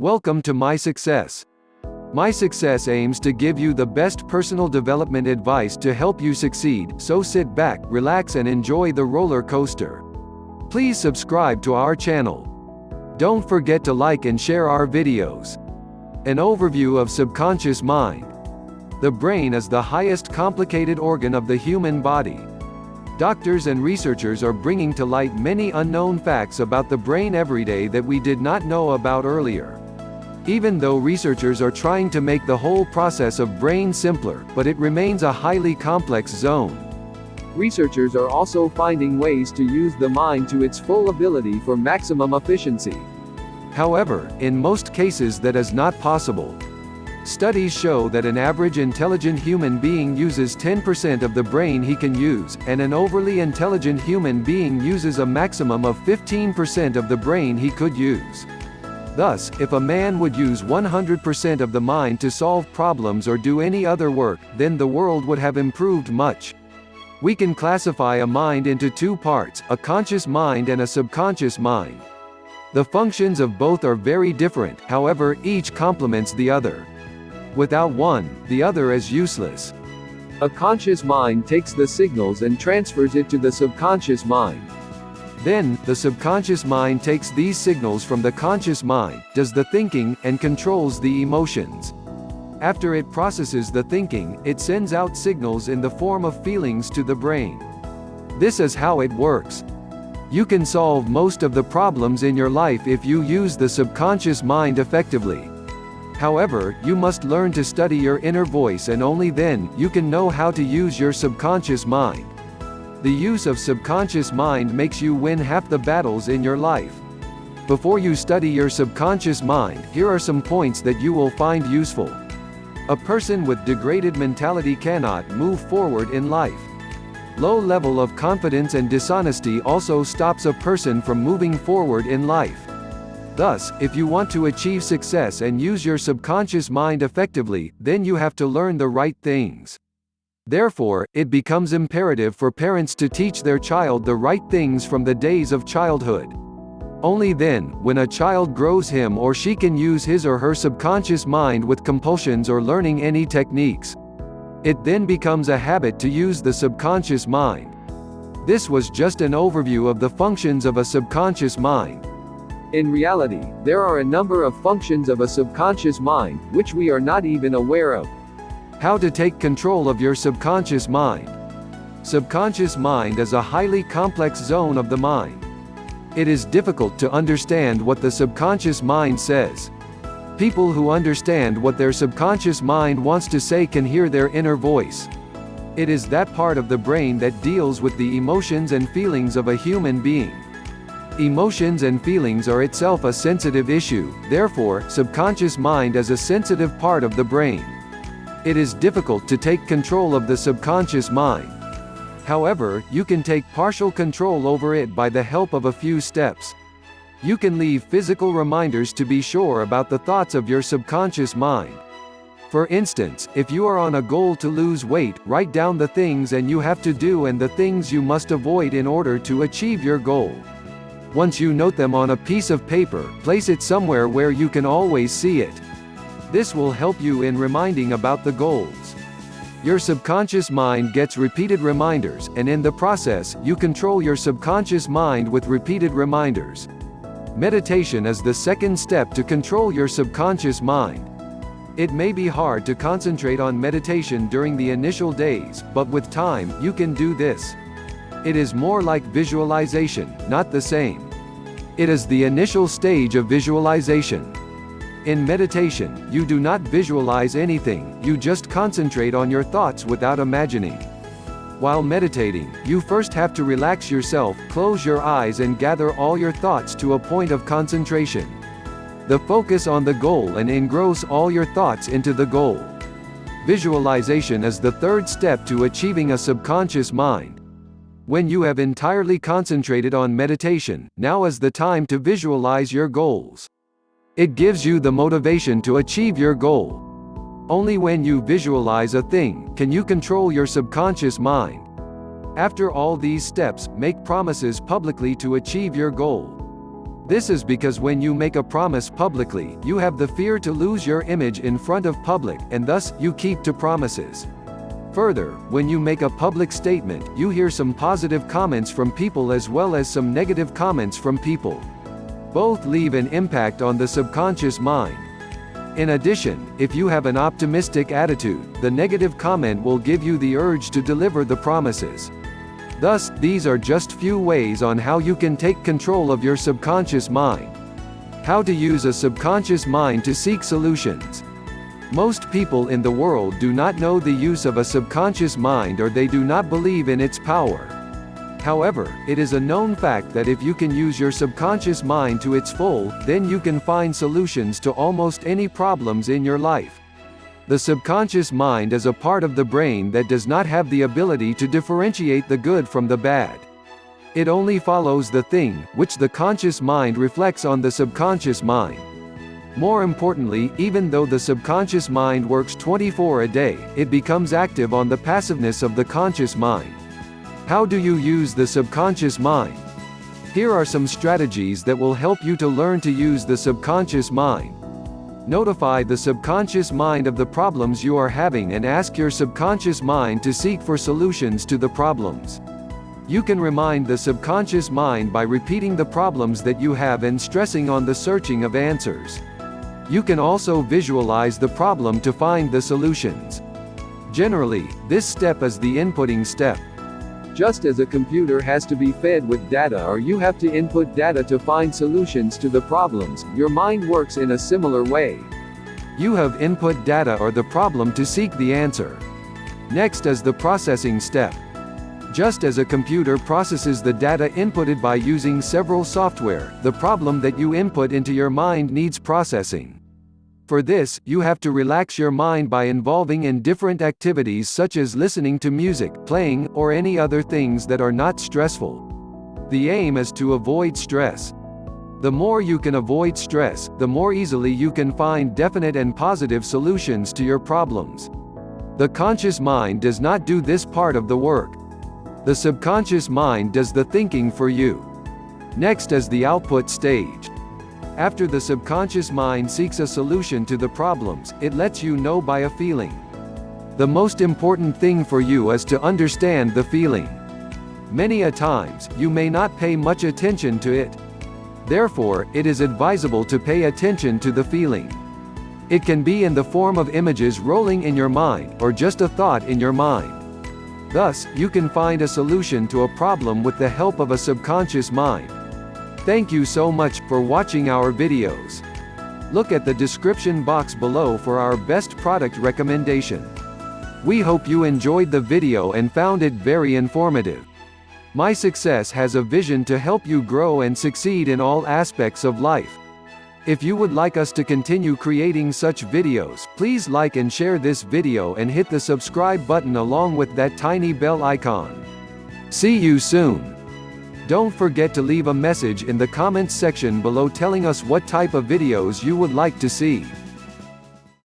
Welcome to My Success. My Success aims to give you the best personal development advice to help you succeed, so sit back, relax and enjoy the roller coaster. Please subscribe to our channel. Don't forget to like and share our videos. An overview of subconscious mind. The brain is the highest complicated organ of the human body. Doctors and researchers are bringing to light many unknown facts about the brain every day that we did not know about earlier. Even though researchers are trying to make the whole process of brain simpler, but it remains a highly complex zone. Researchers are also finding ways to use the mind to its full ability for maximum efficiency. However, in most cases that is not possible. Studies show that an average intelligent human being uses 10% of the brain he can use, and an overly intelligent human being uses a maximum of 15% of the brain he could use. Thus, if a man would use 100% of the mind to solve problems or do any other work, then the world would have improved much. We can classify a mind into two parts, a conscious mind and a subconscious mind. The functions of both are very different, however, each complements the other. Without one, the other is useless. A conscious mind takes the signals and transfers it to the subconscious mind. Then, the subconscious mind takes these signals from the conscious mind, does the thinking, and controls the emotions. After it processes the thinking, it sends out signals in the form of feelings to the brain. This is how it works. You can solve most of the problems in your life if you use the subconscious mind effectively. However, you must learn to study your inner voice, and only then, you can know how to use your subconscious mind. The use of subconscious mind makes you win half the battles in your life. Before you study your subconscious mind, here are some points that you will find useful. A person with degraded mentality cannot move forward in life. Low level of confidence and dishonesty also stops a person from moving forward in life. Thus, if you want to achieve success and use your subconscious mind effectively, then you have to learn the right things. Therefore, it becomes imperative for parents to teach their child the right things from the days of childhood. Only then, when a child grows, him or she can use his or her subconscious mind with compulsions or learning any techniques. It then becomes a habit to use the subconscious mind. This was just an overview of the functions of a subconscious mind. In reality, there are a number of functions of a subconscious mind, which we are not even aware of. How to take control of your subconscious mind. Subconscious mind is a highly complex zone of the mind. It is difficult to understand what the subconscious mind says. People who understand what their subconscious mind wants to say can hear their inner voice. It is that part of the brain that deals with the emotions and feelings of a human being. Emotions and feelings are itself a sensitive issue, therefore, subconscious mind is a sensitive part of the brain. It is difficult to take control of the subconscious mind. However, you can take partial control over it by the help of a few steps. You can leave physical reminders to be sure about the thoughts of your subconscious mind. For instance, if you are on a goal to lose weight, write down the things and you have to do and the things you must avoid in order to achieve your goal. Once you note them on a piece of paper, place it somewhere where you can always see it. This will help you in reminding about the goals. Your subconscious mind gets repeated reminders, and in the process, you control your subconscious mind with repeated reminders. Meditation is the second step to control your subconscious mind. It may be hard to concentrate on meditation during the initial days, but with time, you can do this. It is more like visualization, not the same. It is the initial stage of visualization. In meditation, you do not visualize anything, you just concentrate on your thoughts without imagining. While meditating, you first have to relax yourself, close your eyes and gather all your thoughts to a point of concentration. The focus on the goal and engross all your thoughts into the goal. Visualization is the third step to achieving a subconscious mind. When you have entirely concentrated on meditation, now is the time to visualize your goals. It gives you the motivation to achieve your goal. Only when you visualize a thing, can you control your subconscious mind. After all these steps, make promises publicly to achieve your goal. This is because when you make a promise publicly, you have the fear to lose your image in front of public, and thus, you keep to promises. Further, when you make a public statement, you hear some positive comments from people as well as some negative comments from people. Both leave an impact on the subconscious mind. In addition, if you have an optimistic attitude, the negative comment will give you the urge to deliver the promises. Thus, these are just few ways on how you can take control of your subconscious mind. How to use a subconscious mind to seek solutions. Most people in the world do not know the use of a subconscious mind, or they do not believe in its power. However, it is a known fact that if you can use your subconscious mind to its full, then you can find solutions to almost any problems in your life. The subconscious mind is a part of the brain that does not have the ability to differentiate the good from the bad. It only follows the thing, which the conscious mind reflects on the subconscious mind. More importantly, even though the subconscious mind works 24 a day, it becomes active on the passiveness of the conscious mind. How do you use the subconscious mind? Here are some strategies that will help you to learn to use the subconscious mind. Notify the subconscious mind of the problems you are having and ask your subconscious mind to seek for solutions to the problems. You can remind the subconscious mind by repeating the problems that you have and stressing on the searching of answers. You can also visualize the problem to find the solutions. Generally, this step is the inputting step. Just as a computer has to be fed with data, or you have to input data to find solutions to the problems, your mind works in a similar way. You have input data or the problem to seek the answer. Next is the processing step. Just as a computer processes the data inputted by using several software, the problem that you input into your mind needs processing. For this, you have to relax your mind by involving in different activities such as listening to music, playing, or any other things that are not stressful. The aim is to avoid stress. The more you can avoid stress, the more easily you can find definite and positive solutions to your problems. The conscious mind does not do this part of the work. The subconscious mind does the thinking for you. Next is the output stage. After the subconscious mind seeks a solution to the problems, it lets you know by a feeling. The most important thing for you is to understand the feeling. Many a times, you may not pay much attention to it. Therefore, it is advisable to pay attention to the feeling. It can be in the form of images rolling in your mind, or just a thought in your mind. Thus, you can find a solution to a problem with the help of a subconscious mind. Thank you so much for watching our videos. Look at the description box below for our best product recommendation. We hope you enjoyed the video and found it very informative. My Success has a vision to help you grow and succeed in all aspects of life. If you would like us to continue creating such videos, please like and share this video and hit the subscribe button along with that tiny bell icon. See you soon. Don't forget to leave a message in the comments section below telling us what type of videos you would like to see.